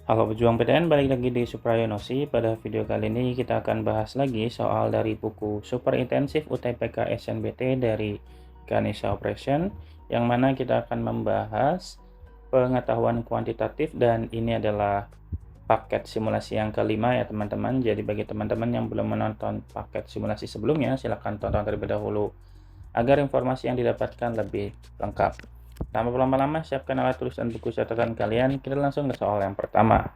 Halo pejuang PTN, balik lagi di Suprayonosi. Pada video kali ini kita akan bahas lagi soal dari buku Super Intensif UTBK SNBT dari Ganesha Operation, yang mana kita akan membahas pengetahuan kuantitatif, dan ini adalah paket simulasi yang kelima ya teman-teman. Jadi bagi teman-teman yang belum menonton paket simulasi sebelumnya, silahkan tonton terlebih dahulu agar informasi yang didapatkan lebih lengkap. Tanpa berlama-lama, siapkan alat tulis dan buku catatan kalian. Kita langsung ke soal yang pertama.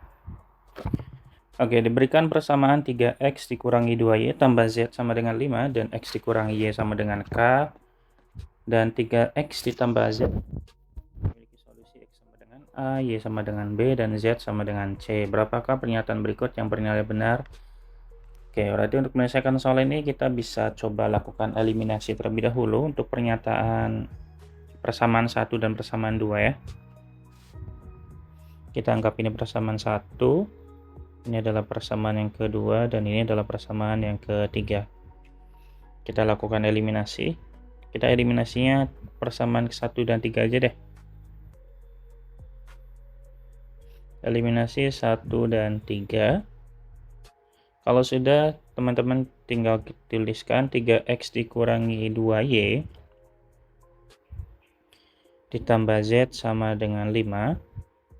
Oke, diberikan persamaan 3x dikurangi 2y tambah z sama dengan 5, dan x dikurangi y sama dengan k, dan 3x ditambah z memiliki solusi x sama dengan a, y sama dengan b, dan z sama dengan c. Berapakah pernyataan berikut yang bernilai benar? Oke, berarti untuk menyelesaikan soal ini kita bisa coba lakukan eliminasi terlebih dahulu untuk pernyataan persamaan 1 dan persamaan 2 ya. Kita anggap ini persamaan 1, ini adalah persamaan yang kedua, dan ini adalah persamaan yang ketiga. Kita lakukan eliminasi. Kita eliminasinya persamaan 1 dan 3 aja deh. Eliminasi 1 dan 3. Kalau sudah, teman-teman tinggal tuliskan 3x dikurangi 2y ditambah z sama dengan 5.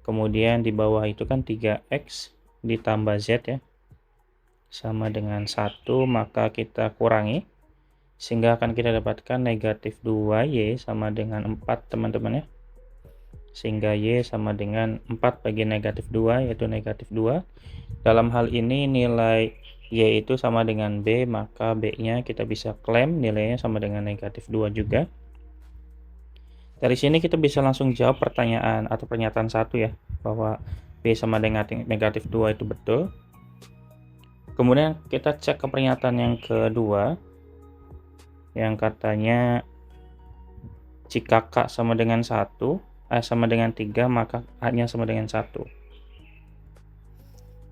Kemudian di bawah itu kan 3x ditambah z ya, sama dengan 1, maka kita kurangi. Sehingga akan kita dapatkan negatif 2y sama dengan 4 teman-teman ya. Sehingga y sama dengan 4 bagi negatif 2, yaitu negatif 2. Dalam hal ini nilai y itu sama dengan b, maka b-nya kita bisa klaim nilainya sama dengan negatif 2 juga. Dari sini kita bisa langsung jawab pertanyaan atau pernyataan 1 ya, bahwa b sama dengan negatif 2 itu betul. Kemudian kita cek ke pernyataan yang kedua, yang katanya jika k sama dengan 1, sama dengan 3, maka a-nya sama dengan 1.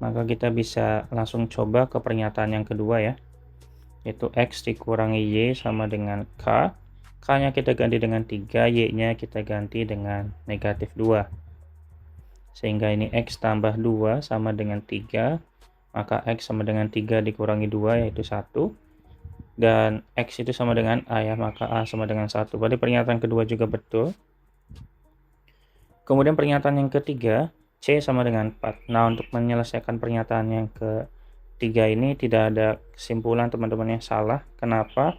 Maka kita bisa langsung coba ke pernyataan yang kedua ya, yaitu x dikurangi y sama dengan k. K-nya kita ganti dengan 3, y-nya kita ganti dengan negatif 2. Sehingga ini x tambah 2 sama dengan 3, maka x sama dengan 3 dikurangi 2 yaitu 1. Dan x itu sama dengan a ya, maka a sama dengan 1. Berarti pernyataan kedua juga betul. Kemudian pernyataan yang ketiga, C sama dengan 4. Nah, untuk menyelesaikan pernyataan yang ketiga ini tidak ada kesimpulan teman-teman yang salah. Kenapa?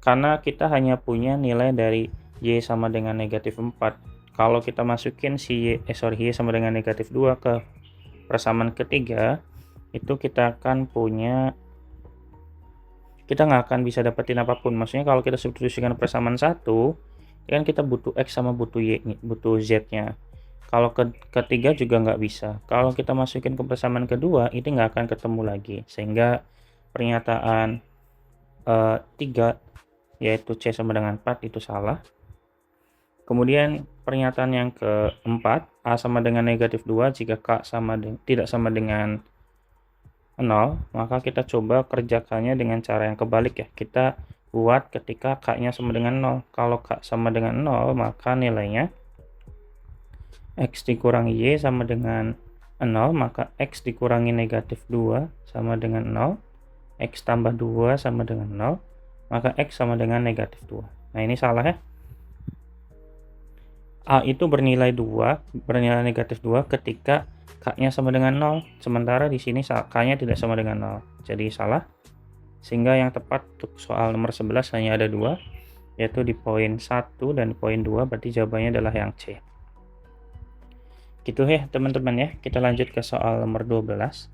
Karena kita hanya punya nilai dari y sama dengan negatif 4. Kalau kita masukin si y sama dengan negatif 2 ke persamaan ketiga, itu kita nggak akan bisa dapetin apapun. Maksudnya kalau kita substitusikan persamaan 1, kan kita butuh x sama butuh y, butuh z-nya. Kalau ketiga juga nggak bisa. Kalau kita masukin ke persamaan kedua, itu nggak akan ketemu lagi. Sehingga pernyataan 3, yaitu C sama dengan 4, itu salah. Kemudian pernyataan yang keempat, A sama dengan negatif 2 jika K tidak sama dengan 0, maka kita coba kerjakannya dengan cara yang kebalik ya. Kita buat ketika K-nya sama dengan 0. Kalau K sama dengan 0, maka nilainya x dikurangi y sama dengan 0, maka x dikurangi negatif 2 sama dengan 0, x tambah 2 sama dengan 0, maka x sama dengan negatif 2. Nah, ini salah ya. A itu bernilai negatif 2 ketika K-nya sama dengan 0, sementara di sini K-nya tidak sama dengan 0. Jadi salah. Sehingga yang tepat untuk soal nomor 11 hanya ada 2, yaitu di poin 1 dan di poin 2, berarti jawabannya adalah yang C. Gitu ya teman-teman ya. Kita lanjut ke soal nomor 12.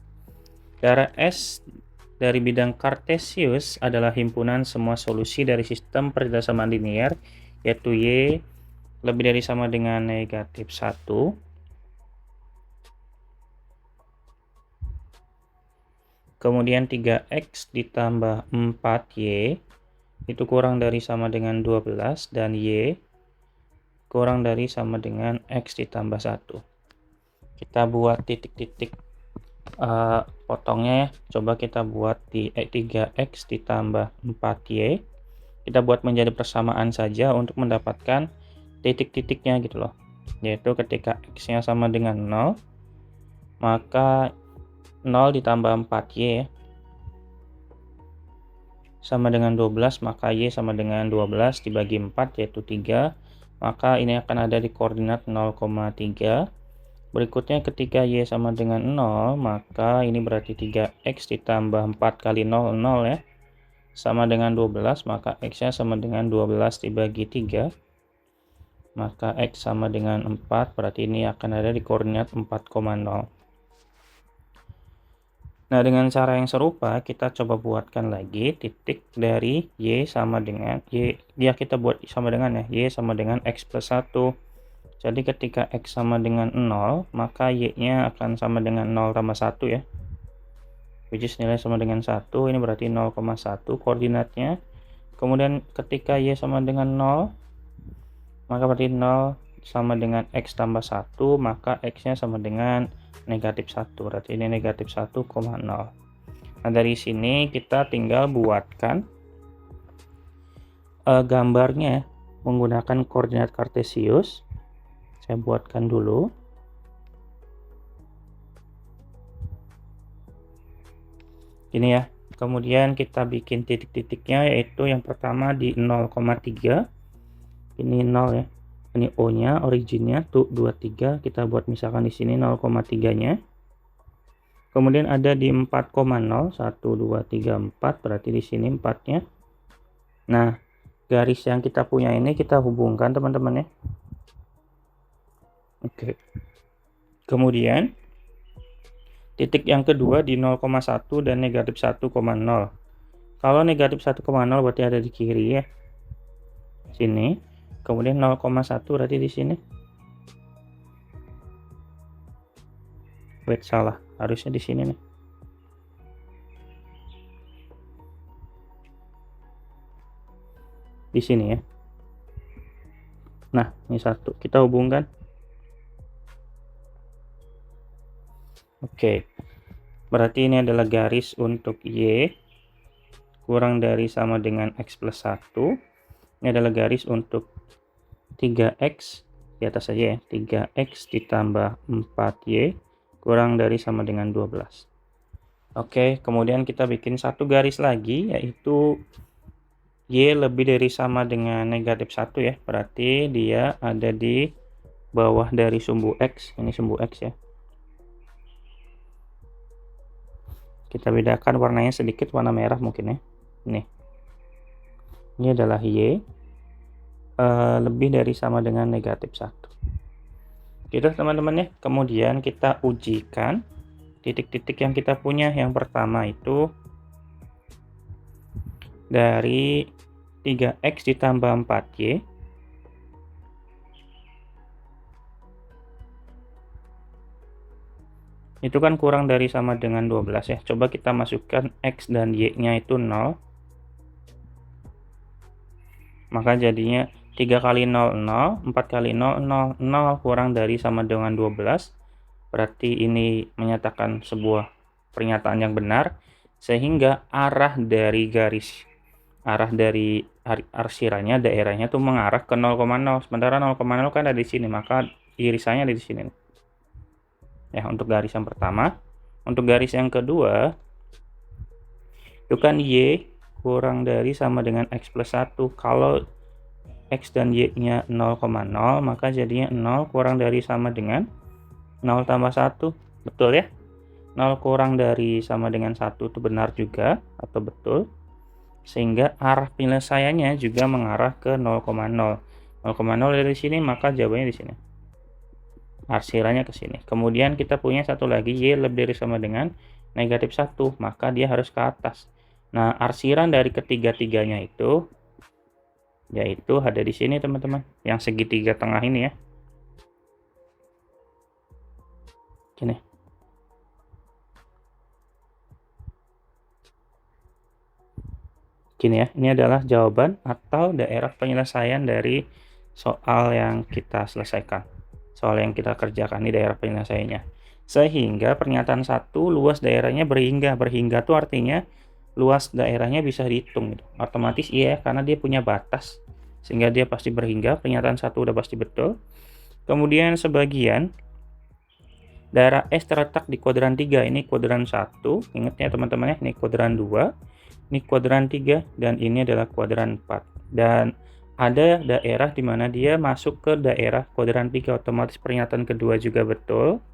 Darah S dari bidang Cartesius adalah himpunan semua solusi dari sistem persamaan linear, yaitu y lebih dari sama dengan negatif 1. Kemudian 3x ditambah 4y itu kurang dari sama dengan 12, dan y kurang dari sama dengan x ditambah 1. Kita buat titik-titik potongnya ya. Coba kita buat di 3x ditambah 4y. Kita buat menjadi persamaan saja untuk mendapatkan titik-titiknya gitu loh. Yaitu ketika x-nya sama dengan 0, maka 0 ditambah 4Y ya, sama dengan 12, maka Y sama dengan 12 dibagi 4 yaitu 3, maka ini akan ada di koordinat 0,3. Berikutnya ketika Y sama dengan 0, maka ini berarti 3X ditambah 4 kali 0, 0 ya, sama dengan 12, maka X-nya sama dengan 12 dibagi 3, maka X sama dengan 4, berarti ini akan ada di koordinat 4,0. Nah, dengan cara yang serupa, kita coba buatkan lagi titik dari Y sama dengan Y, dia kita buat sama dengan ya, Y sama dengan X plus 1. Jadi ketika X sama dengan 0, maka Y-nya akan sama dengan 0 tambah 1 ya, which is nilai sama dengan 1, ini berarti 0,1 koordinatnya. Kemudian ketika Y sama dengan 0, maka berarti 0 sama dengan X tambah 1, maka X-nya sama dengan negatif 1, berarti ini negatif 1,0. Nah, dari sini kita tinggal buatkan gambarnya menggunakan koordinat kartesius. Saya buatkan dulu. Ini ya, kemudian kita bikin titik-titiknya, yaitu yang pertama di 0,3, ini 0 ya, ini O nya, originnya tuh 23, kita buat misalkan di sini 0,3 nya. Kemudian ada di 4,0, 1 2 3 4, berarti di sini 4 nya. Nah, garis yang kita punya ini kita hubungkan teman-teman ya. Oke, kemudian titik yang kedua di 0,1 dan negatif 1,0. Kalau negatif 1,0 berarti ada di kiri ya, sini. Kemudian 0,1 berarti di sini. Wait, salah, harusnya di sini nih. Di sini ya. Nah, ini satu, kita hubungkan. Oke, berarti ini adalah garis untuk Y kurang dari sama dengan X plus 1. Ini adalah garis untuk 3X di atas saja ya, 3X ditambah 4Y kurang dari sama dengan 12. Oke, kemudian kita bikin satu garis lagi, yaitu Y lebih dari sama dengan negatif 1 ya, berarti dia ada di bawah dari sumbu X, ini sumbu X ya. Kita bedakan warnanya sedikit, warna merah mungkin ya. Ini adalah Y lebih dari sama dengan negatif 1. Gitu teman-teman ya. Kemudian kita ujikan titik-titik yang kita punya. Yang pertama itu dari 3X ditambah 4Y. Itu kan kurang dari sama dengan 12 ya. Coba kita masukkan X dan Y-nya itu 0. Maka jadinya 3 kali 0, 0, 4 kali 0, 0, 0 kurang dari sama dengan 12. Berarti ini menyatakan sebuah pernyataan yang benar, sehingga arah dari arsiranya, daerahnya tuh mengarah ke 0,0. Sementara 0,0 kan ada di sini, maka irisannya ada di sini. Ya, untuk garis yang pertama. Untuk garis yang kedua, itu kan Y kurang dari sama dengan X plus 1. Kalau X dan Y-nya 0,0, maka jadinya 0 kurang dari sama dengan 0 tambah 1. Betul ya? 0 kurang dari sama dengan 1 itu benar juga, atau betul. Sehingga arah penyelesaiannya juga mengarah ke 0,0. 0,0 dari sini, maka jawabannya di sini. Arsirannya ke sini. Kemudian kita punya satu lagi, Y lebih dari sama dengan negatif 1, maka dia harus ke atas. Nah, arsiran dari ketiga-tiganya itu yaitu ada di sini teman-teman, yang segitiga tengah ini ya. Gini. Gini ya, ini adalah jawaban atau daerah penyelesaian dari soal yang kita selesaikan. Soal yang kita kerjakan di daerah penyelesaiannya. Sehingga pernyataan 1 luas daerahnya berhingga. Berhingga itu artinya luas daerahnya bisa dihitung gitu. Otomatis iya, karena dia punya batas, sehingga dia pasti berhingga. Pernyataan 1 udah pasti betul. Kemudian sebagian Daerah S terletak di kuadran 3, ini kuadran 1, ingat ya teman-teman ya, ini kuadran 2, ini kuadran 3, dan ini adalah kuadran 4. Dan ada daerah di mana dia masuk ke daerah kuadran 3, otomatis pernyataan kedua juga betul.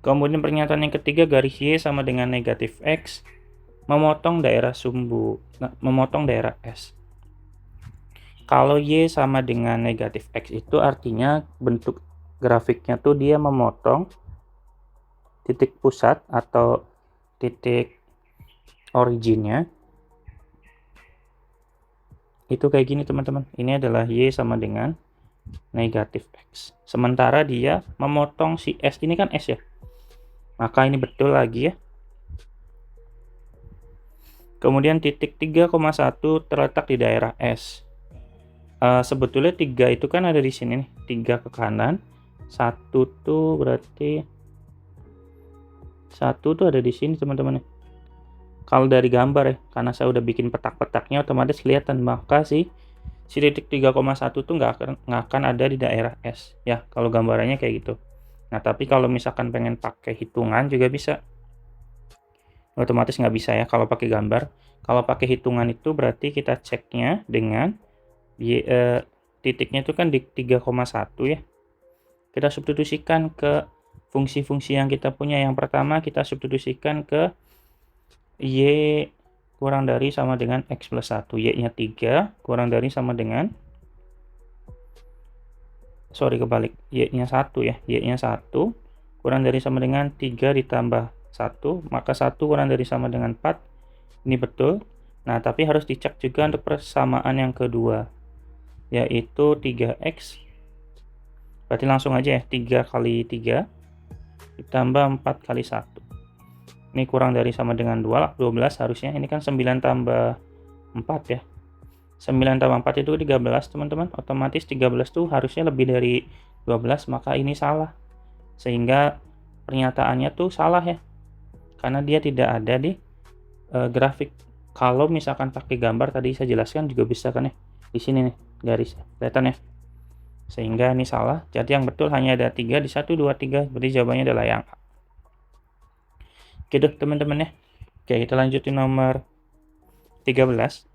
Kemudian pernyataan yang ketiga, garis Y sama dengan negatif X, memotong daerah memotong daerah S. Kalau Y sama dengan negatif X itu artinya bentuk grafiknya tuh dia memotong titik pusat atau titik originnya itu kayak gini teman-teman. Ini adalah Y sama dengan negatif X. Sementara dia memotong si S, ini kan S ya. Maka ini betul lagi ya. Kemudian titik 3,1 terletak di daerah S. Sebetulnya 3 itu kan ada di sini nih. 3 ke kanan. 1 tuh berarti 1 tuh ada di sini teman-teman. Kalau dari gambar ya, karena saya udah bikin petak-petaknya otomatis kelihatan, maka si titik 3,1 tuh nggak akan ada di daerah S ya, kalau gambarannya kayak gitu. Nah tapi kalau misalkan pengen pakai hitungan juga bisa, otomatis nggak bisa ya kalau pakai gambar. Kalau pakai hitungan itu berarti kita ceknya dengan titiknya itu kan di 3,1 ya, kita substitusikan ke fungsi-fungsi yang kita punya. Yang pertama kita substitusikan ke Y kurang dari sama dengan X plus 1. Y-nya 3 kurang dari sama dengan, kebalik. Y-nya 1 ya. Y-nya 1 kurang dari sama dengan 3 ditambah 1. Maka 1 kurang dari sama dengan 4. Ini betul. Nah, tapi harus dicek juga untuk persamaan yang kedua, yaitu 3X. Berarti langsung aja ya. 3 kali 3 ditambah 4 kali 1. Ini kurang dari sama dengan 2 lah, 12 harusnya. Ini kan 9 tambah 4 ya. 9 tambah 4 itu 13 teman-teman. Otomatis 13 tuh harusnya lebih dari 12, maka ini salah. Sehingga pernyataannya tuh salah ya. Karena dia tidak ada di grafik. Kalau misalkan pakai gambar tadi saya jelaskan juga bisa kan ya. Di sini nih garis. Kelihatan ya. Sehingga ini salah. Jadi yang betul hanya ada 3 di 1, 2, 3. Berarti jawabannya adalah yang A. Oke deh teman-teman ya. Oke, kita lanjutin nomor 13.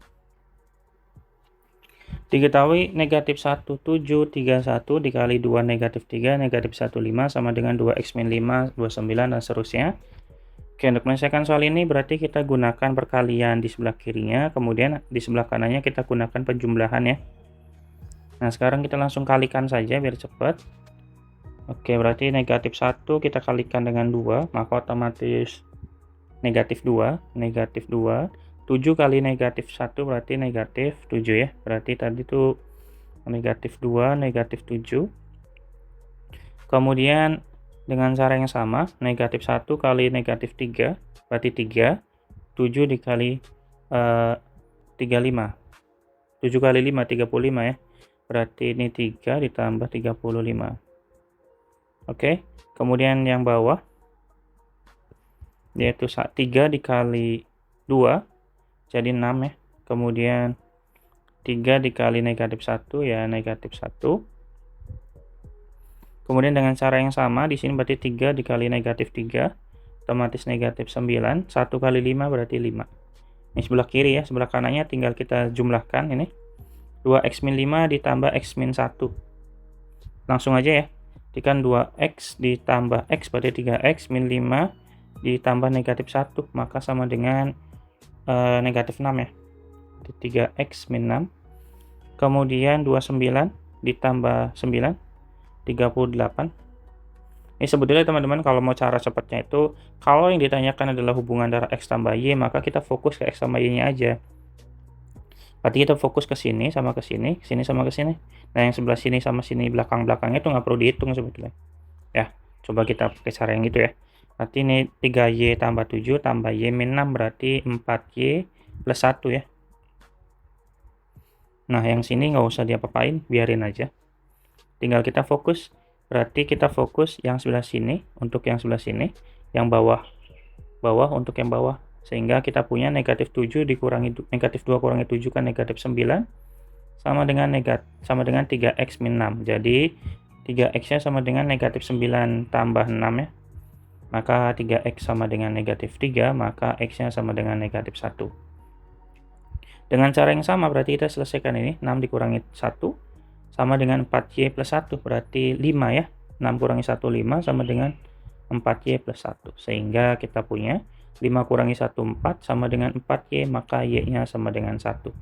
Diketahui negatif 1, 7, 3, 1 dikali 2 negatif 3, negatif 1, 5 sama dengan 2x min 5, 29 dan seterusnya. Oke, untuk menyelesaikan soal ini berarti kita gunakan perkalian di sebelah kirinya, kemudian di sebelah kanannya kita gunakan penjumlahan ya. Nah, sekarang kita langsung kalikan saja biar cepat. Oke, berarti negatif 1 kita kalikan dengan 2, maka otomatis negatif 2, 7 kali negatif 1 berarti negatif 7 ya. Berarti tadi tuh negatif 2, negatif 7. Kemudian dengan cara yang sama, negatif 1 kali negatif 3 berarti 3. 7 dikali 35. 7 kali 5, 35 ya. Berarti ini 3 ditambah 35. Oke, kemudian yang bawah yaitu 3 dikali 2 jadi 6 ya. Kemudian 3 dikali negatif 1 ya negatif 1. Kemudian dengan cara yang sama di sini berarti 3 dikali negatif 3 otomatis negatif 9. 1 kali 5 berarti 5. Ini sebelah kiri ya, sebelah kanannya tinggal kita jumlahkan ini. 2x min 5 ditambah x min 1. Langsung aja ya. Kan 2x ditambah x berarti 3x min 5 ditambah negatif 1, maka sama dengan negatif 6 ya. 3x min 6. Kemudian 29 ditambah 9, 38. Ini sebetulnya teman-teman kalau mau cara cepatnya itu, kalau yang ditanyakan adalah hubungan antara x tambah y, maka kita fokus ke x tambah y-nya aja. Berarti kita fokus ke sini sama ke sini, sini sama ke sini. Nah, yang sebelah sini sama sini belakang-belakangnya itu nggak perlu dihitung sebetulnya. Ya, coba kita pakai cara yang gitu ya. Berarti ini 3y tambah 7 tambah y min 6 berarti 4y plus 1 ya. Nah, yang sini nggak usah diapa-apain, biarin aja. Tinggal kita fokus. Berarti kita fokus yang sebelah sini untuk yang sebelah sini, yang bawah untuk yang bawah. Sehingga kita punya negatif 7 dikurangi negatif 2 kurangi 7 kan negatif 9 sama dengan 3x min 6. Jadi 3x-nya sama dengan negatif 9 tambah 6 ya. Maka 3x sama dengan negatif 3, maka x-nya sama dengan negatif 1. Dengan cara yang sama berarti kita selesaikan ini, 6 dikurangi 1 sama dengan 4y plus 1, berarti 5 ya. 6 kurangi 1, 5 sama dengan 4y plus 1. Sehingga kita punya 5 kurangi 1, 4 sama dengan 4y, maka y-nya sama dengan 1.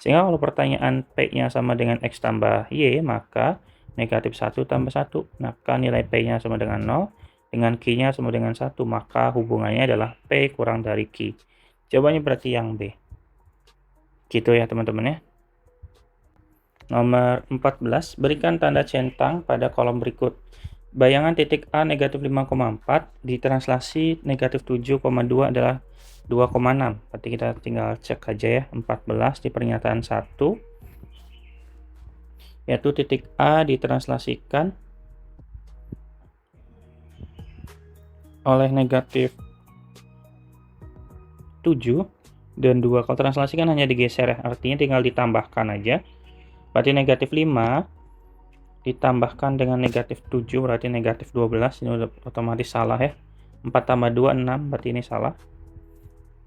Sehingga kalau pertanyaan P-nya sama dengan X tambah Y, maka negatif 1 tambah 1. Maka nilai P-nya sama dengan 0, dengan Q-nya sama dengan 1, maka hubungannya adalah P kurang dari Q. Jawabannya berarti yang B. Gitu ya teman-teman ya. Nomor 14, berikan tanda centang pada kolom berikut. Bayangan titik A negatif 5,4 ditranslasi negatif 7,2 adalah 2,6. Berarti kita tinggal cek aja ya, 14 di pernyataan 1. Yaitu titik A ditranslasikan oleh negatif 7 dan 2. Kalau translasi kan hanya digeser ya, artinya tinggal ditambahkan aja. Berarti negatif 5 ditambahkan dengan negatif 7, berarti negatif 12. Ini udah otomatis salah ya. 4 tambah 2, 6, berarti ini salah.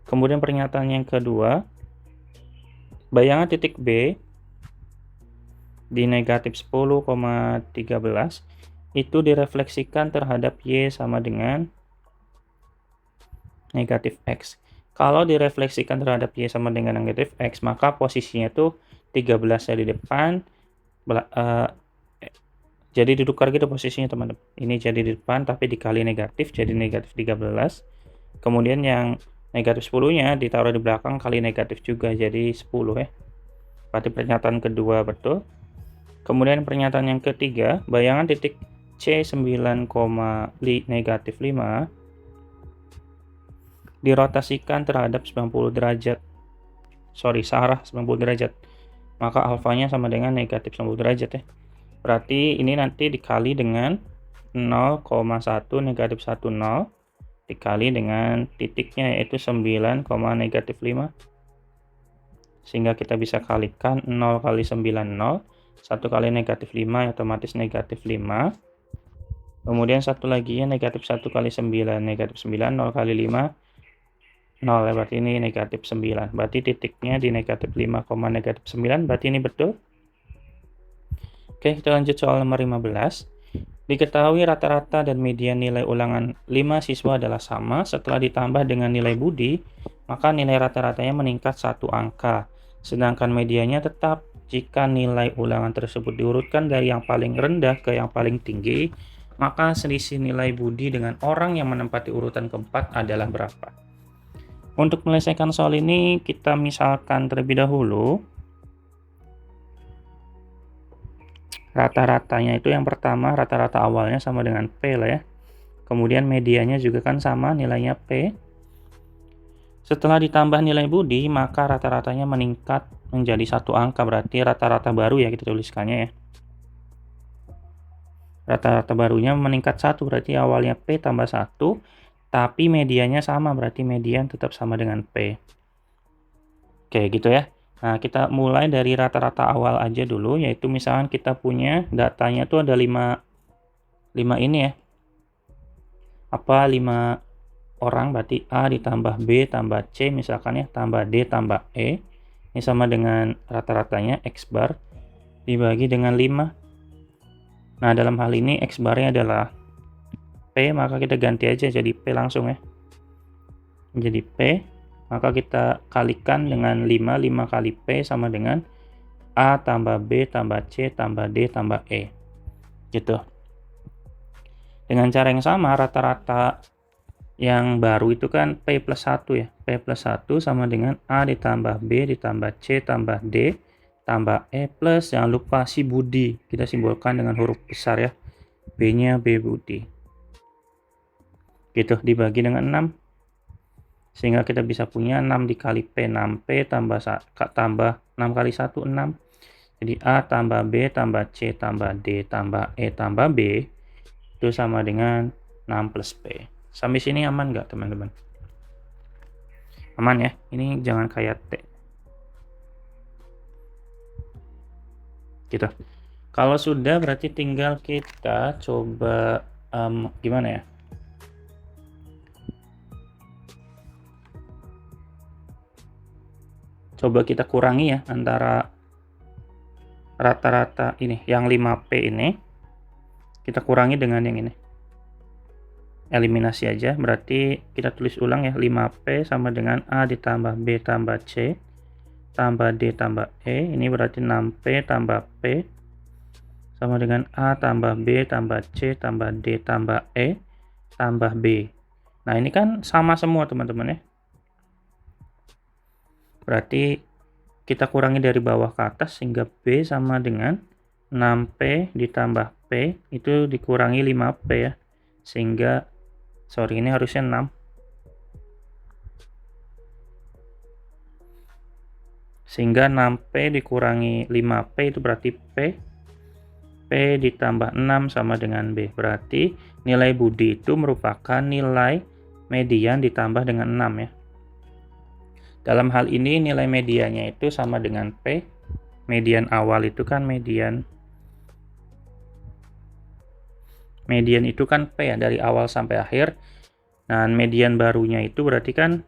Kemudian pernyataan yang kedua, bayangan titik B di negatif 10,13 itu direfleksikan terhadap Y sama dengan negatif X. Kalau direfleksikan terhadap Y sama dengan negatif X, maka posisinya tuh 13 di depan, jadi ditukar gitu posisinya teman-teman. Ini jadi di depan tapi dikali negatif, jadi negatif 13. Kemudian yang negatif 10-nya ditaruh di belakang kali negatif juga, jadi 10 ya. Berarti pernyataan kedua betul. Kemudian pernyataan yang ketiga, bayangan titik C 9, negatif 5 dirotasikan terhadap 90 derajat. Sarah 90 derajat. Maka alfanya sama dengan negatif 90 derajat ya. Berarti ini nanti dikali dengan 0,1 negatif 10 dikali dengan titiknya yaitu 9, negatif 5. Sehingga kita bisa kalikan 0 kali 9, 0. 1 kali negatif 5 otomatis negatif 5. Kemudian satu lagi ya, negatif 1 kali 9, negatif 9, 0 kali 5, 0 ya, berarti ini negatif 9. Berarti titiknya di negatif 5, negatif 9, berarti ini betul. Oke, kita lanjut soal nomor 15. Diketahui rata-rata dan median nilai ulangan 5 siswa adalah sama. Setelah ditambah dengan nilai budi, maka nilai rata-ratanya meningkat 1 angka. Sedangkan mediannya tetap. Jika nilai ulangan tersebut diurutkan dari yang paling rendah ke yang paling tinggi, maka selisih nilai budi dengan orang yang menempati urutan keempat adalah berapa? Untuk menyelesaikan soal ini, kita misalkan terlebih dahulu. Rata-ratanya itu yang pertama, rata-rata awalnya sama dengan P lah ya. Kemudian medianya juga kan sama, nilainya P. Setelah ditambah nilai budi, maka rata-ratanya meningkat menjadi 1 angka. Berarti rata-rata baru ya kita tuliskannya ya. Rata-rata barunya meningkat 1, berarti awalnya P tambah 1. Tapi medianya sama, berarti median tetap sama dengan P. Oke gitu ya. Nah, kita mulai dari rata-rata awal aja dulu, yaitu misalkan kita punya datanya tuh ada 5 ini ya. 5 orang, berarti A ditambah B tambah C misalkan ya, tambah D tambah E. Ini sama dengan rata-ratanya X bar dibagi dengan 5. Nah, dalam hal ini X barnya adalah P, maka kita ganti aja jadi P langsung ya. Jadi P. Maka kita kalikan dengan 5 kali P sama dengan A tambah B tambah C tambah D tambah E. Gitu. Dengan cara yang sama, rata-rata yang baru itu kan P plus 1 ya. P plus 1 sama dengan A ditambah B ditambah C tambah D tambah E plus, jangan lupa si budi. Kita simbolkan dengan huruf besar ya. B-nya B budi. Gitu, dibagi dengan 6. Sehingga kita bisa punya 6 dikali P, 6P tambah 6 kali 1, 6. Jadi A tambah B tambah C tambah D tambah E tambah B itu sama dengan 6 plus P. Sampai sini aman nggak teman-teman? Aman ya? Ini jangan kayak T. Gitu. Kalau sudah berarti tinggal kita coba gimana ya? Coba kita kurangi ya antara rata-rata ini, yang 5P ini kita kurangi dengan yang ini. Eliminasi aja, berarti kita tulis ulang ya, 5P sama dengan A ditambah B tambah C tambah D tambah E, ini berarti 6P tambah P sama dengan A tambah B tambah C tambah D tambah E tambah B. Nah ini kan sama semua teman-teman ya, berarti kita kurangi dari bawah ke atas sehingga B sama dengan 6P ditambah P itu dikurangi 5P ya, sehingga ini harusnya 6, sehingga 6P dikurangi 5P itu berarti P ditambah 6 sama dengan B, berarti nilai Budi itu merupakan nilai median ditambah dengan 6 ya. Dalam hal ini nilai mediannya itu sama dengan P, median awal itu kan median itu kan P ya, dari awal sampai akhir. Nah median barunya itu berarti kan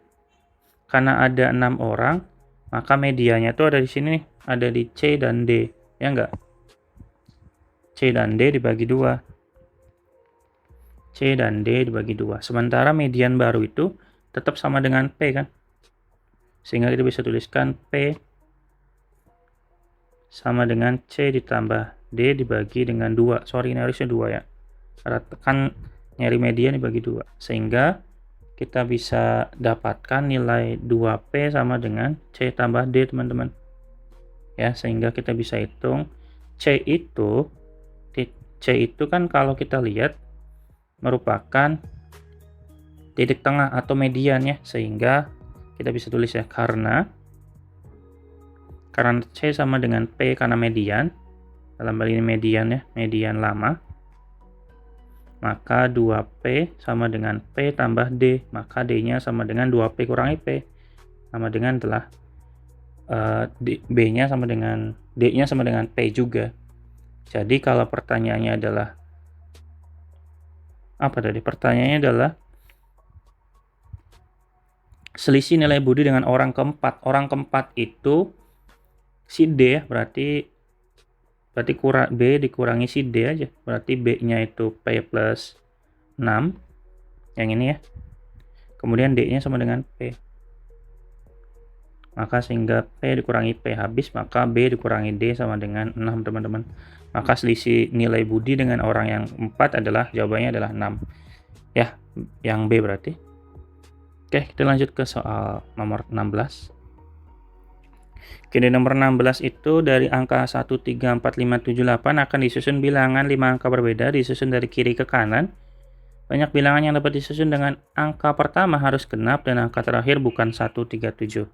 karena ada 6 orang, maka medianya itu ada di sini nih, ada di C dan D, ya enggak? C dan D dibagi 2. C dan D dibagi 2. Sementara median baru itu tetap sama dengan P kan? Sehingga kita bisa tuliskan P sama dengan C ditambah D dibagi dengan 2. Ini harusnya 2 ya. Karena kan nyari median dibagi 2. Sehingga kita bisa dapatkan nilai 2P sama dengan C tambah D teman-teman. Ya, sehingga kita bisa hitung C itu kan kalau kita lihat merupakan titik tengah atau median ya, sehingga kita bisa tulis ya, karena C sama dengan P karena median, dalam hal ini median ya, median lama, maka 2P sama dengan P tambah D, maka D-nya sama dengan 2P kurangi P, sama dengan telah B-nya sama dengan D-nya sama dengan P juga. Jadi kalau pertanyaannya adalah apa tadi? Pertanyaannya adalah selisih nilai Budi dengan orang keempat. Orang keempat itu si D ya, berarti B dikurangi si D aja. Berarti B-nya itu P plus 6. Yang ini ya. Kemudian D-nya sama dengan P. Maka sehingga P dikurangi P habis, maka B dikurangi D sama dengan 6 teman-teman. Maka selisih nilai Budi dengan orang yang 4 adalah, jawabannya adalah 6. Ya, yang B berarti. Oke, kita lanjut ke soal nomor 16. Oke, di nomor 16 itu dari angka 1, 3, 4, 5, 7, 8 akan disusun bilangan 5 angka berbeda, disusun dari kiri ke kanan. Banyak bilangan yang dapat disusun dengan angka pertama harus genap dan angka terakhir bukan 1, 3, 7.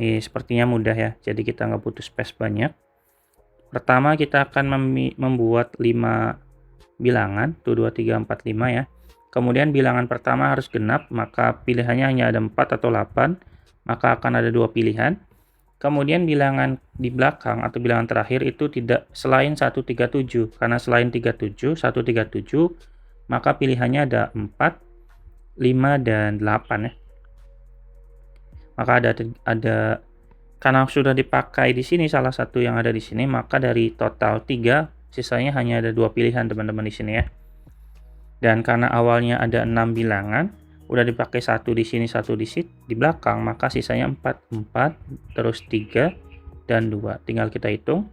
Ini sepertinya mudah ya, jadi kita nggak butuh space banyak. Pertama kita akan membuat 5 bilangan, 1, 2, 3, 4, 5 ya. Kemudian bilangan pertama harus genap, maka pilihannya hanya ada 4 atau 8, maka akan ada 2 pilihan. Kemudian bilangan di belakang atau bilangan terakhir itu tidak selain 137, karena selain 37, 137, maka pilihannya ada 4, 5, dan 8 ya. Maka ada karena sudah dipakai di sini salah satu yang ada di sini, maka dari total 3, sisanya hanya ada 2 pilihan teman-teman di sini ya. Dan karena awalnya ada 6 bilangan, udah dipakai 1 di sini, 1 di belakang, maka sisanya 4, terus 3, dan 2. Tinggal kita hitung,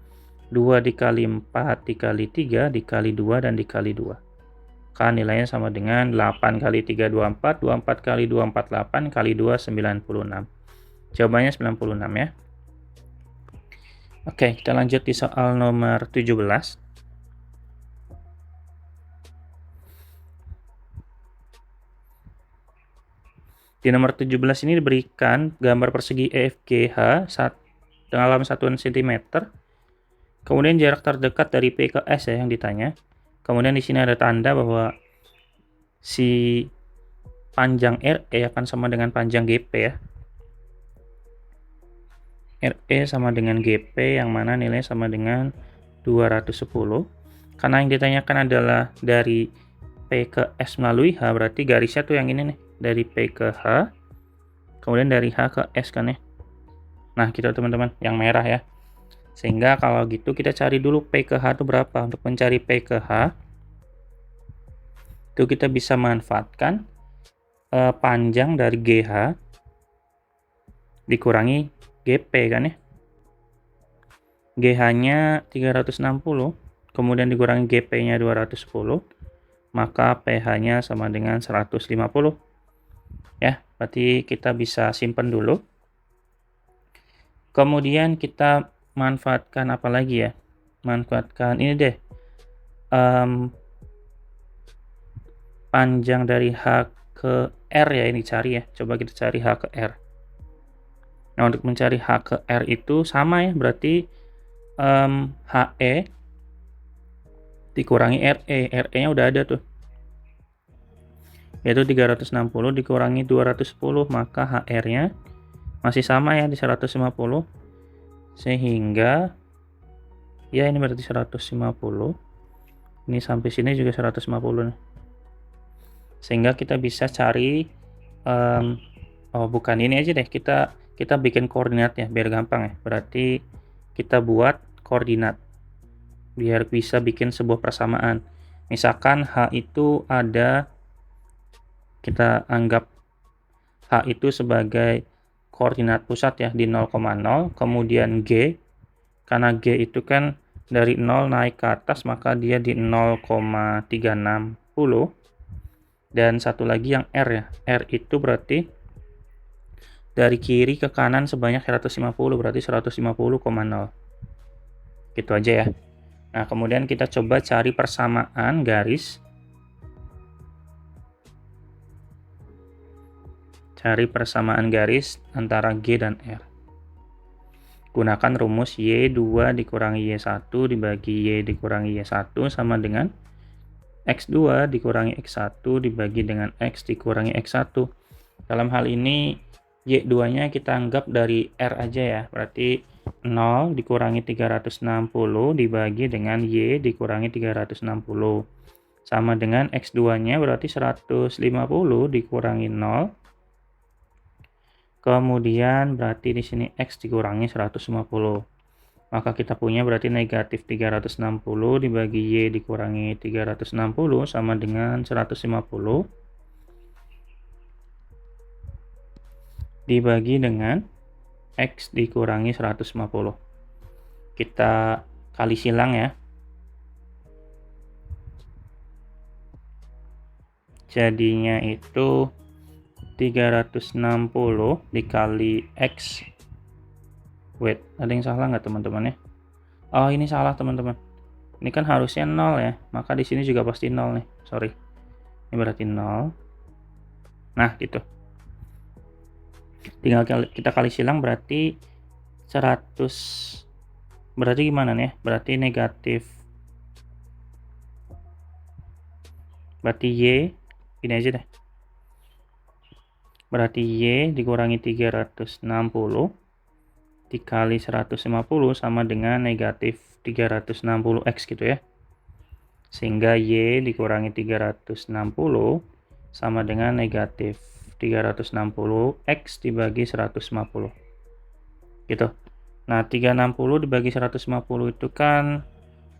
2 dikali 4 dikali 3 dikali 2 dan dikali 2. Kan nilainya sama dengan 8 kali 3, 24, 24 kali 2, 48, kali 2, 96. Jawabannya 96 ya. Oke, kita lanjut di soal nomor 17. Di nomor 17 ini diberikan gambar persegi EFGH dalam satuan cm. Kemudian jarak terdekat dari P ke S ya yang ditanya. Kemudian di sini ada tanda bahwa si panjang RE akan sama dengan panjang GP ya. RE sama dengan GP yang mana nilainya sama dengan 210. Karena yang ditanyakan adalah dari P ke S melalui H, berarti garisnya tuh yang ini nih, dari P ke H, kemudian dari H ke S kan ya. Nah gitu teman-teman, yang merah ya. Sehingga kalau gitu kita cari dulu P ke H itu berapa. Untuk mencari P ke H, itu kita bisa manfaatkan panjang dari GH dikurangi GP kan ya. GH-nya 360, kemudian dikurangi GP-nya 210, maka PH-nya sama dengan 150. Ya, berarti kita bisa simpan dulu. Kemudian kita manfaatkan apa lagi ya? Manfaatkan ini deh. Panjang dari H ke R ya, ini cari ya. Coba kita cari H ke R. Nah, untuk mencari H ke R itu sama ya, berarti HE dikurangi RE. RE-nya udah ada tuh. Yaitu 360 dikurangi 210, maka HR-nya masih sama ya di 150. Sehingga ya ini berarti 150. Ini sampai sini juga 150 nih. Sehingga kita bisa cari oh bukan ini aja deh, kita bikin koordinat ya biar gampang ya. Berarti kita buat koordinat biar bisa bikin sebuah persamaan. Misalkan H itu ada, kita anggap H itu sebagai koordinat pusat ya di 0,0, kemudian G, karena G itu kan dari 0 naik ke atas maka dia di 0,360, dan satu lagi yang R ya, R itu berarti dari kiri ke kanan sebanyak 150, berarti 150,0. Gitu aja ya. Nah, kemudian kita coba cari persamaan garis. Cari persamaan garis antara G dan R. Gunakan rumus Y2 dikurangi Y1 dibagi Y dikurangi Y1 sama dengan X2 dikurangi X1 dibagi dengan X dikurangi X1. Dalam hal ini Y2-nya kita anggap dari R aja ya. Berarti 0 dikurangi 360 dibagi dengan Y dikurangi 360. Sama dengan X2-nya berarti 150 dikurangi 0. Kemudian berarti di sini X dikurangi 150. Maka kita punya berarti negatif 360 dibagi Y dikurangi 360 sama dengan 150. Dibagi dengan X dikurangi 150. Kita kali silang ya. Jadinya itu 360 dikali X. Wait, ada yang salah nggak teman-teman ya? Oh, ini salah teman-teman. Ini kan harusnya 0 ya. Maka di sini juga pasti 0 nih. Sorry. Ini berarti 0. Nah, gitu. Tinggal kita kali silang berarti 100. Berarti gimana nih? Berarti negatif. Berarti Y. Ini aja deh. Berarti Y dikurangi 360 dikali 150 sama dengan negatif 360X gitu ya. Sehingga Y dikurangi 360 sama dengan negatif 360X dibagi 150. Gitu. Nah, 360 dibagi 150 itu kan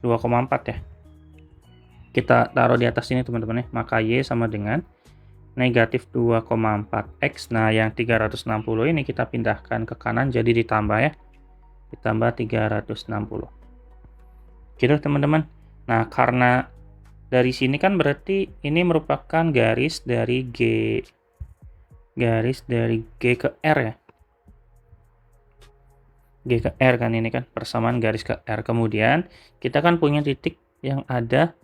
2,4 ya. Kita taruh di atas sini teman-teman ya. Maka Y sama dengan negatif 2,4X. Nah, yang 360 ini kita pindahkan ke kanan jadi ditambah ya. Ditambah 360. Gitu teman-teman. Nah, karena dari sini kan berarti ini merupakan garis dari G. Garis dari G ke R ya. G ke R kan ini kan persamaan garis ke R. Kemudian kita kan punya titik yang ada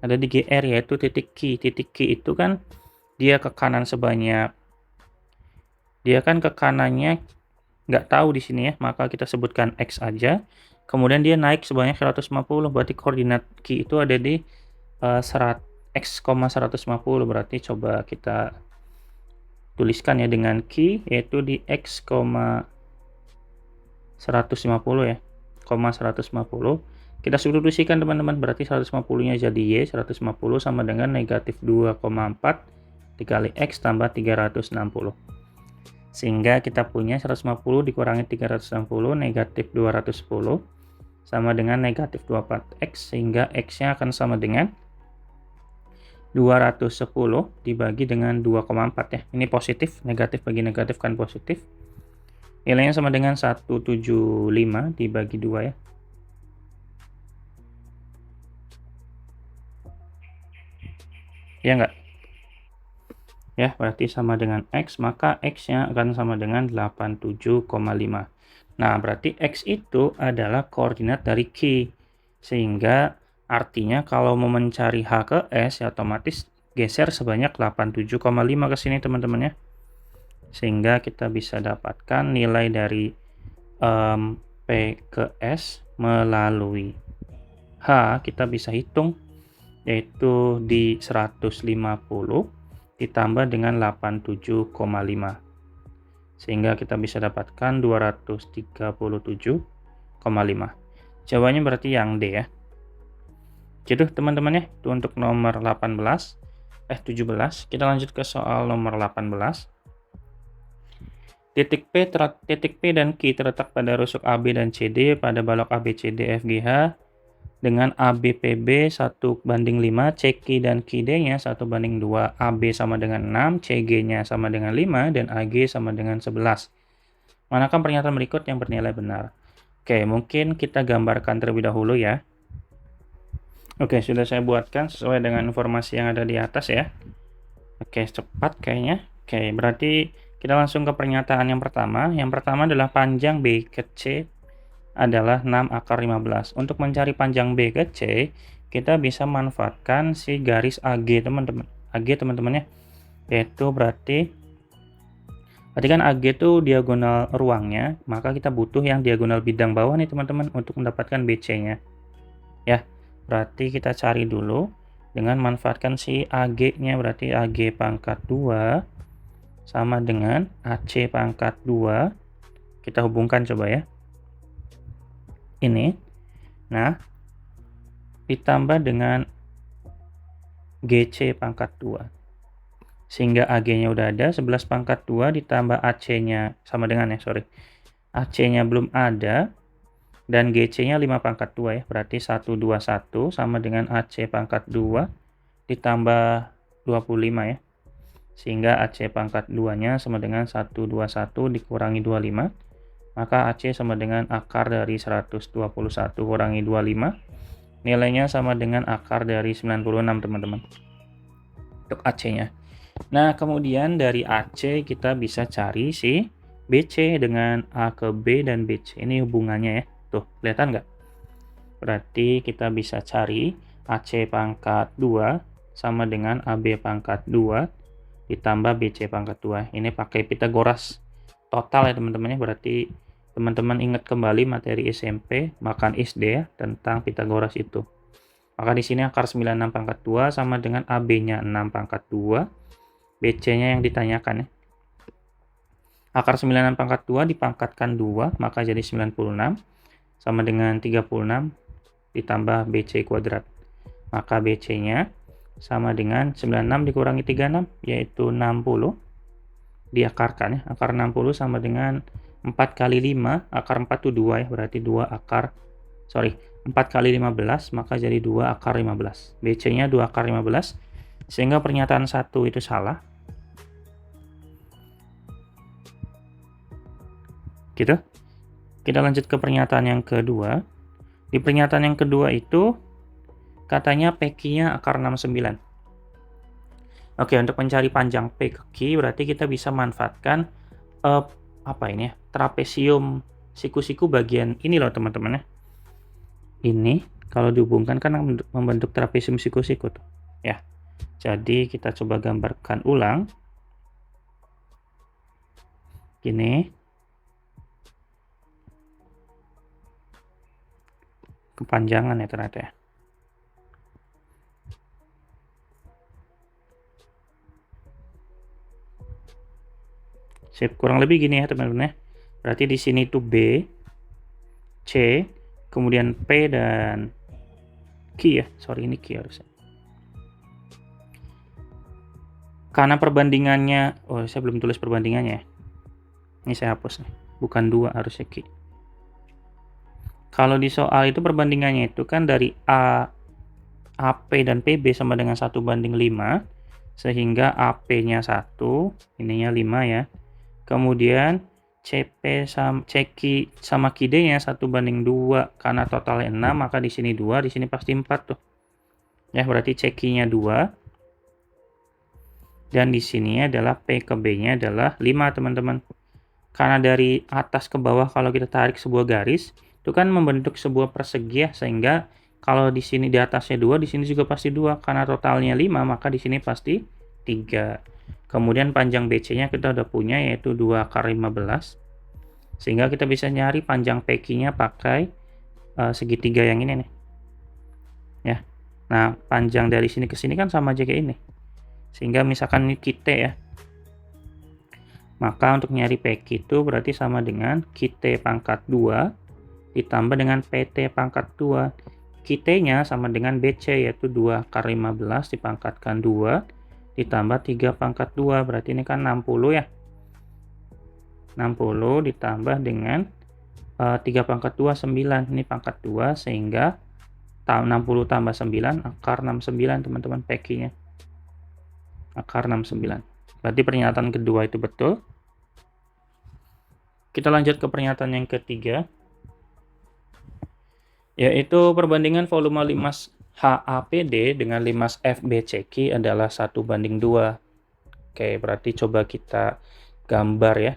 di GR yaitu titik Q. Titik Q itu kan dia ke kanan sebanyak, dia kan ke kanannya nggak tahu di sini ya, maka kita sebutkan X aja. Kemudian dia naik sebanyak 150, berarti koordinat Q itu ada di X, 150. Berarti coba kita tuliskan ya dengan Q, yaitu di X, 150 ya, 150. Kita substitusikan teman-teman, berarti 150-nya jadi Y, 150 sama dengan negatif 2,4 dikali X tambah 360. Sehingga kita punya 150 dikurangi 360, negatif 210, sama dengan negatif 24X, sehingga X-nya akan sama dengan 210 dibagi dengan 2,4 ya. Ini positif, negatif bagi negatif kan positif. Nilainya sama dengan 175 dibagi 2 ya. Ya enggak? Ya, berarti sama dengan X, maka X-nya akan sama dengan 87,5. Nah, berarti X itu adalah koordinat dari Q. Sehingga artinya kalau mau mencari H ke S, ya otomatis geser sebanyak 87,5 ke sini teman-teman ya. Sehingga kita bisa dapatkan nilai dari P ke S melalui H, kita bisa hitung, yaitu di 150 ditambah dengan 87,5. Sehingga kita bisa dapatkan 237,5. Jawabannya berarti yang D ya. Gitu teman-teman ya, itu untuk nomor 17. Kita lanjut ke soal nomor 18. Titik P dan Q terletak pada rusuk AB dan CD pada balok ABCD FGH dengan ABPB 1:5, CQ dan QD-nya 1:2, AB sama dengan 6, CG-nya sama dengan 5, dan AG sama dengan 11. Manakah pernyataan berikut yang bernilai benar? Oke, mungkin kita gambarkan terlebih dahulu ya. Oke, sudah saya buatkan sesuai dengan informasi yang ada di atas ya. Oke, cepat kayaknya. Oke, berarti kita langsung ke pernyataan yang pertama. Yang pertama adalah panjang B ke C adalah 6 / 15. Untuk mencari panjang B ke C, kita bisa manfaatkan si garis AG teman-teman. AG teman-teman ya. Yaitu berarti kan AG itu diagonal ruangnya, maka kita butuh yang diagonal bidang bawah nih teman-teman untuk mendapatkan BC-nya. Ya, berarti kita cari dulu dengan manfaatkan si AG-nya, berarti AG pangkat 2 sama dengan AC pangkat 2. Kita hubungkan coba ya. Ini. Nah, ditambah dengan GC pangkat 2. Sehingga AG-nya udah ada, 11 pangkat 2 ditambah AC-nya sama dengan ya, sorry. AC-nya belum ada, dan GC-nya 5 pangkat 2 ya, berarti 121 sama dengan AC pangkat 2 ditambah 25 ya. Sehingga AC pangkat 2-nya sama dengan 121 dikurangi 25, maka AC sama dengan akar dari 121 kurangi 25, nilainya sama dengan akar dari 96 teman-teman, untuk AC-nya. Nah, kemudian dari AC kita bisa cari si BC dengan A ke B dan BC. Ini hubungannya ya. Tuh, kelihatan nggak? Berarti kita bisa cari AC pangkat 2 sama dengan AB pangkat 2 ditambah BC pangkat 2. Ini pakai Pitagoras total ya teman-teman ya. Berarti teman-teman ingat kembali materi SMP, makan SD ya, tentang Pitagoras itu. Maka di sini akar 96 pangkat 2 sama dengan AB-nya 6 pangkat 2. BC-nya yang ditanyakan ya. Akar 96 pangkat 2 dipangkatkan 2, maka jadi 96, sama dengan 36 ditambah BC kuadrat. Maka BC-nya sama dengan 96 dikurangi 36, yaitu 60. Diakarkan ya, akar 60 sama dengan 4 kali 5, akar 4 itu 2 ya, berarti 4 kali 15, maka jadi 2 akar 15. BC-nya 2 akar 15, sehingga pernyataan 1 itu salah. Gitu. Kita lanjut ke pernyataan yang kedua. Di pernyataan yang kedua itu katanya PQ-nya akar 69. Oke, untuk mencari panjang P ke Q berarti kita bisa manfaatkan apa ini ya? Trapesium siku-siku bagian ini loh teman-teman ya. Ini kalau dihubungkan kan membentuk trapesium siku-siku tuh. Ya. Jadi kita coba gambarkan ulang. Gini. Kepanjangan ya ternyata ya. Sip, kurang lebih gini ya teman-teman ya. Berarti di sini tuh B, C, kemudian P dan Q ya, sorry ini Q harusnya. Karena perbandingannya, oh saya belum tulis perbandingannya ya. Ini saya hapus nih, bukan 2 harusnya Q. Kalau di soal itu perbandingannya itu kan dari AP dan PB sama dengan 1:5, sehingga AP-nya 1, ininya 5 ya. Kemudian CP sama CQ sama QD-nya 1:2, karena totalnya 6, maka di sini 2, di sini pasti 4 tuh. Ya, berarti CQ-nya 2. Dan di sini adalah P ke B-nya adalah 5, teman-teman. Karena dari atas ke bawah kalau kita tarik sebuah garis, itu kan membentuk sebuah persegi ya, sehingga kalau di sini di atasnya 2, di sini juga pasti 2. Karena totalnya 5, maka di sini pasti 3. Kemudian panjang BC-nya kita udah punya, yaitu 2 akar 15. Sehingga kita bisa nyari panjang PQ-nya pakai segitiga yang ini nih. Ya. Nah, panjang dari sini ke sini kan sama aja kayak ini. Sehingga misalkan ini QT ya. Maka untuk nyari PQ itu berarti sama dengan QT pangkat 2 ditambah dengan PT pangkat 2. QT-nya sama dengan BC, yaitu 2 akar 15 dipangkatkan 2 ditambah 3 pangkat 2. Berarti ini kan 60 ya. 60 ditambah dengan 3 pangkat 2, 9. Ini pangkat 2, sehingga 60 tambah 9, akar 69 teman-teman PQ-nya. Akar 69. Berarti pernyataan kedua itu betul. Kita lanjut ke pernyataan yang ketiga, yaitu perbandingan volume limas HAPD dengan limas FBCQ adalah 1:2. Oke, berarti coba kita gambar ya.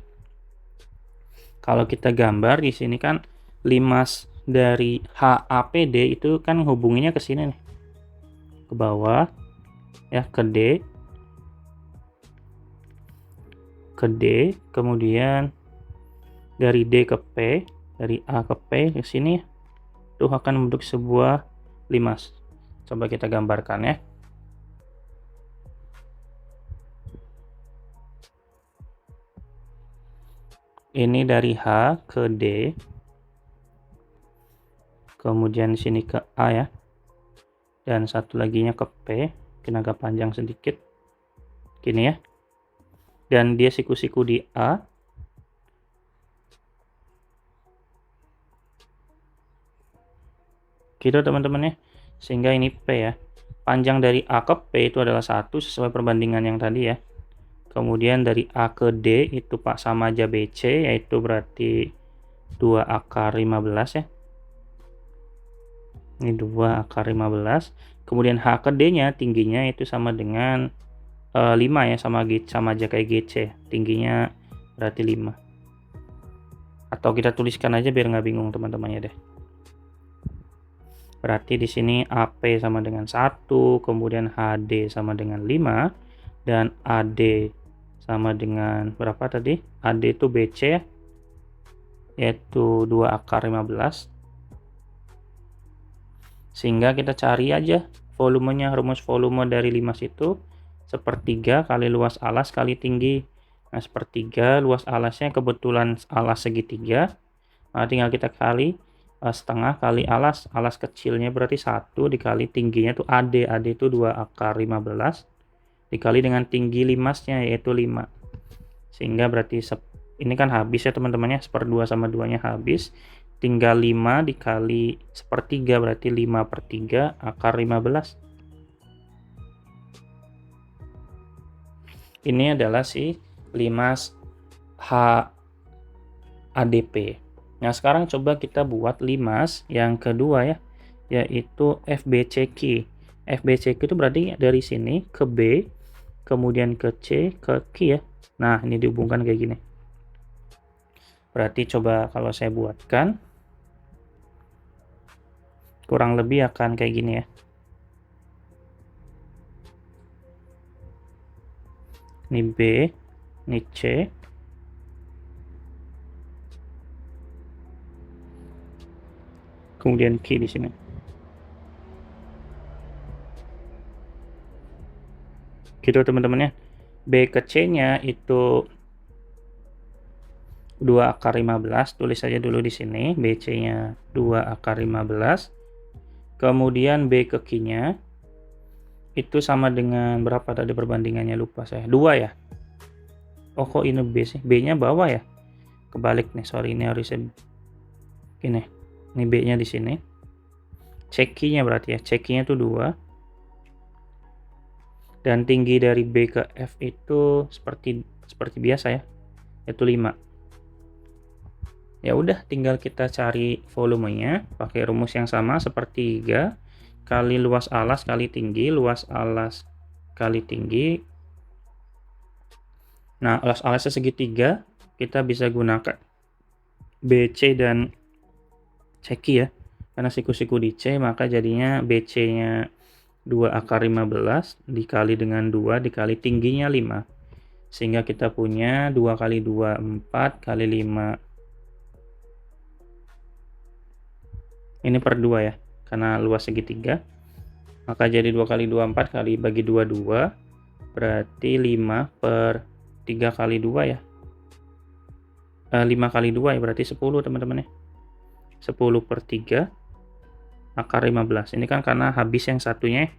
Kalau kita gambar di sini kan limas dari HAPD itu kan hubunginya ke sini nih. Ke bawah ya, ke D, kemudian dari D ke P, dari A ke P ke sini itu akan membentuk sebuah limas. Coba kita gambarkan ya. Ini dari H ke D, kemudian sini ke A ya, dan satu laginya ke P, mungkin agak panjang sedikit gini ya, dan dia siku-siku di A. Gitu teman-teman ya, sehingga ini P ya. Panjang dari A ke P itu adalah 1 sesuai perbandingan yang tadi ya. Kemudian dari A ke D itu Pak sama aja BC, yaitu berarti 2 akar 15 ya. Ini 2 akar 15. Kemudian H ke D-nya tingginya itu sama dengan 5 ya, sama aja kayak GC. Tingginya berarti 5. Atau kita tuliskan aja biar nggak bingung teman-teman ya deh. Berarti di sini AP sama dengan 1, kemudian HD sama dengan 5, dan AD sama dengan berapa tadi? AD itu BC ya, yaitu 2 akar 15. Sehingga kita cari aja volumenya, rumus volume dari limas itu sepertiga kali luas alas kali tinggi. Nah, sepertiga luas alasnya kebetulan alas segitiga. Nah, tinggal kita kali setengah kali alas kecilnya berarti 1 dikali tingginya tuh AD itu 2 akar 15 dikali dengan tinggi limasnya yaitu 5. Sehingga berarti ini kan habis ya teman-temannya, 1/2 sama 2 nya habis. Tinggal 5 dikali sepertiga berarti 5/3 akar 15. Ini adalah si limas HADP. Nah, sekarang coba kita buat limas yang kedua ya, yaitu FBCQ. FBCQ itu berarti dari sini ke B, kemudian ke C, ke Q ya. Nah, ini dihubungkan kayak gini. Berarti coba kalau saya buatkan, kurang lebih akan kayak gini ya. Ini B, ini C, kemudian Q di sini. Gitu teman-teman ya. B ke C-nya itu 2 akar 15, tulis saja dulu di sini, BC-nya 2 akar 15. Kemudian B kekinya itu sama dengan berapa tadi perbandingannya, lupa saya. 2 ya. Oh, kok ini B sih? B-nya bawah ya? Kebalik nih, sorry, ini harusnya gini. Ini B-nya di sini. Cekinya berarti ya, cekinya tuh 2. Dan tinggi dari B ke F itu seperti biasa ya, yaitu 5. Ya udah, tinggal kita cari volumenya pakai rumus yang sama, sepertiga kali luas alas kali tinggi, luas alas kali tinggi. Nah, luas alasnya segitiga, kita bisa gunakan BC dan ceki ya. Karena siku-siku di C, maka jadinya BC-nya 2 akar 15 dikali dengan 2 dikali tingginya 5. Sehingga kita punya 2 kali 2, 4 kali 5. Ini per 2 ya, karena luas segitiga. Maka jadi 2 kali 2, 4 kali bagi 2, 2. Berarti 5 per 3 kali 2 ya. 5 kali 2 ya, berarti 10 teman-teman ya. 10 per 3 akar 15. Ini kan karena habis yang satunya,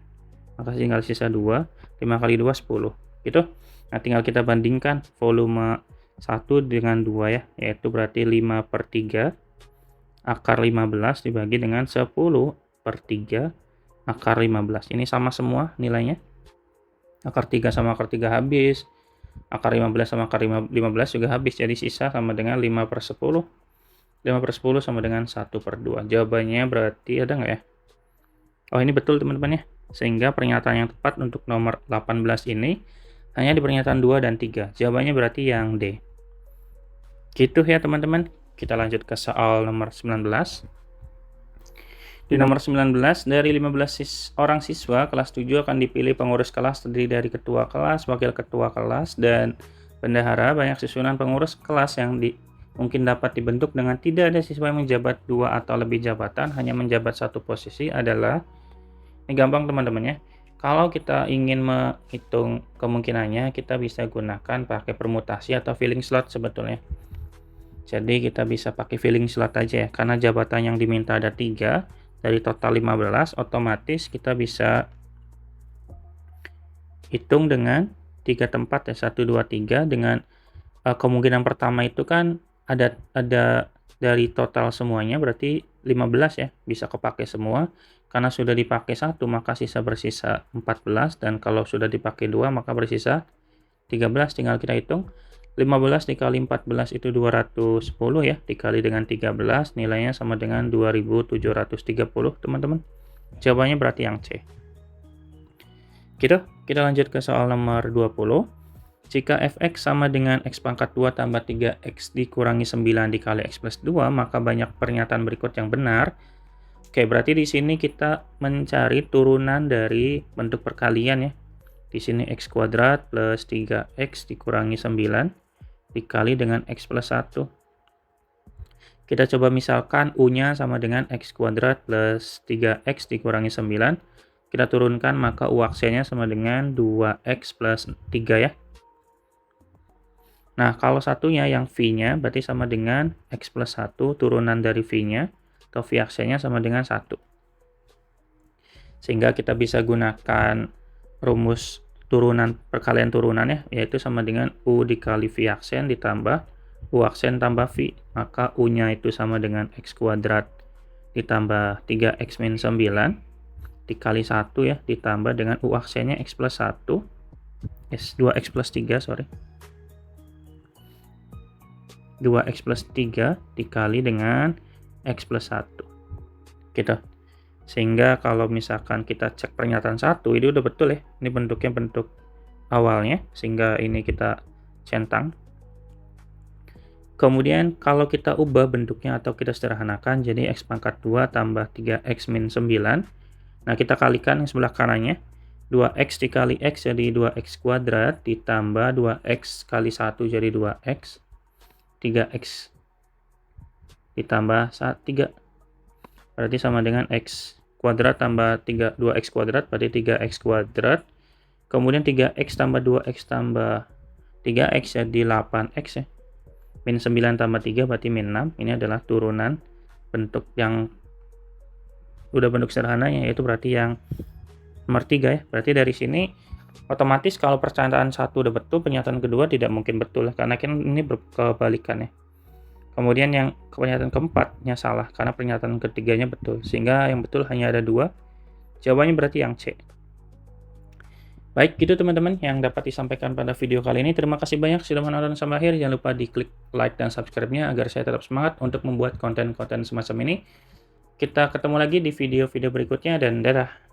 maka tinggal sisa 2. 5 kali 2, 10. Gitu. Nah, tinggal kita bandingkan volume 1 dengan 2 ya, yaitu berarti 5 per 3 akar 15 dibagi dengan 10 per 3 akar 15. Ini sama semua nilainya. Akar 3 sama akar 3 habis. Akar 15 sama akar 15 juga habis. Jadi sisa sama dengan 5 per 10. 5 per 10 sama dengan 1 per 2. Jawabannya berarti ada nggak ya? Oh, ini betul teman-teman ya. Sehingga pernyataan yang tepat untuk nomor 18 ini hanya di pernyataan 2 dan 3. Jawabannya berarti yang D. Gitu ya teman-teman. Kita lanjut ke soal nomor 19. Di nomor 19, dari 15 orang siswa kelas 7 akan dipilih pengurus kelas terdiri dari ketua kelas, wakil ketua kelas, dan bendahara. Banyak susunan pengurus kelas yang mungkin dapat dibentuk dengan tidak ada siswa yang menjabat 2 atau lebih jabatan, hanya menjabat satu posisi adalah, ini gampang teman-teman ya. Kalau kita ingin menghitung kemungkinannya, kita bisa gunakan pakai permutasi atau filling slot sebetulnya. Jadi kita bisa pakai filling slot aja ya, karena jabatan yang diminta ada 3, dari total 15, otomatis kita bisa hitung dengan 3 tempat ya, 1, 2, 3, dengan kemungkinan pertama itu kan ada dari total semuanya berarti 15 ya, bisa kepake semua. Karena sudah dipakai 1 maka bersisa 14, dan kalau sudah dipakai 2 maka bersisa 13. Tinggal kita hitung 15 dikali 14 itu 210 ya, dikali dengan 13 nilainya sama dengan 2730 teman-teman. Jawabannya berarti yang C. Gitu, kita lanjut ke soal nomor 20. Jika fx sama dengan x pangkat 2 tambah 3x dikurangi 9 dikali x plus 2, maka banyak pernyataan berikut yang benar. Oke, berarti di sini kita mencari turunan dari bentuk perkalian ya. Di sini x kuadrat plus 3x dikurangi 9 dikali dengan x plus 1. Kita coba misalkan u-nya sama dengan x kuadrat plus 3x dikurangi 9. Kita turunkan, maka u aksenya sama dengan 2x plus 3 ya. Nah, kalau satunya yang V-nya berarti sama dengan X plus 1 turunan dari V-nya, atau V aksenya sama dengan 1. Sehingga kita bisa gunakan rumus turunan perkalian turunan ya, yaitu sama dengan U dikali V aksen ditambah U aksen tambah V. Maka U-nya itu sama dengan X kuadrat ditambah 3X min 9 dikali 1 ya, ditambah dengan U aksennya X plus 1, S2X plus 3, sorry. 2x plus 3 dikali dengan x plus 1 gitu. Sehingga kalau misalkan kita cek pernyataan 1, ini udah betul ya, ini bentuknya bentuk awalnya, sehingga ini kita centang. Kemudian kalau kita ubah bentuknya atau kita sederhanakan jadi x pangkat 2 tambah 3x min 9. Nah, kita kalikan yang sebelah kanannya, 2x dikali x jadi 2x kuadrat ditambah 2x kali 1 jadi 2x, 3x ditambah 3 berarti sama dengan x kuadrat tambah 2x kuadrat berarti 3x kuadrat, kemudian 3x tambah 2x tambah 3x jadi 8x ya, min 9 tambah 3 berarti min 6. Ini adalah turunan bentuk yang udah bentuk sederhananya, yaitu berarti yang nomor 3 ya. Berarti dari sini otomatis kalau pernyataan 1 udah betul, pernyataan kedua tidak mungkin betul karena kan ini berkebalikan ya. Kemudian yang pernyataan keempatnya salah karena pernyataan ketiganya betul, sehingga yang betul hanya ada 2. Jawabannya berarti yang C. Baik, gitu teman-teman yang dapat disampaikan pada video kali ini. Terima kasih banyak sudah menonton sampai akhir. Jangan lupa diklik like dan subscribe-nya agar saya tetap semangat untuk membuat konten-konten semacam ini. Kita ketemu lagi di video-video berikutnya dan dadah.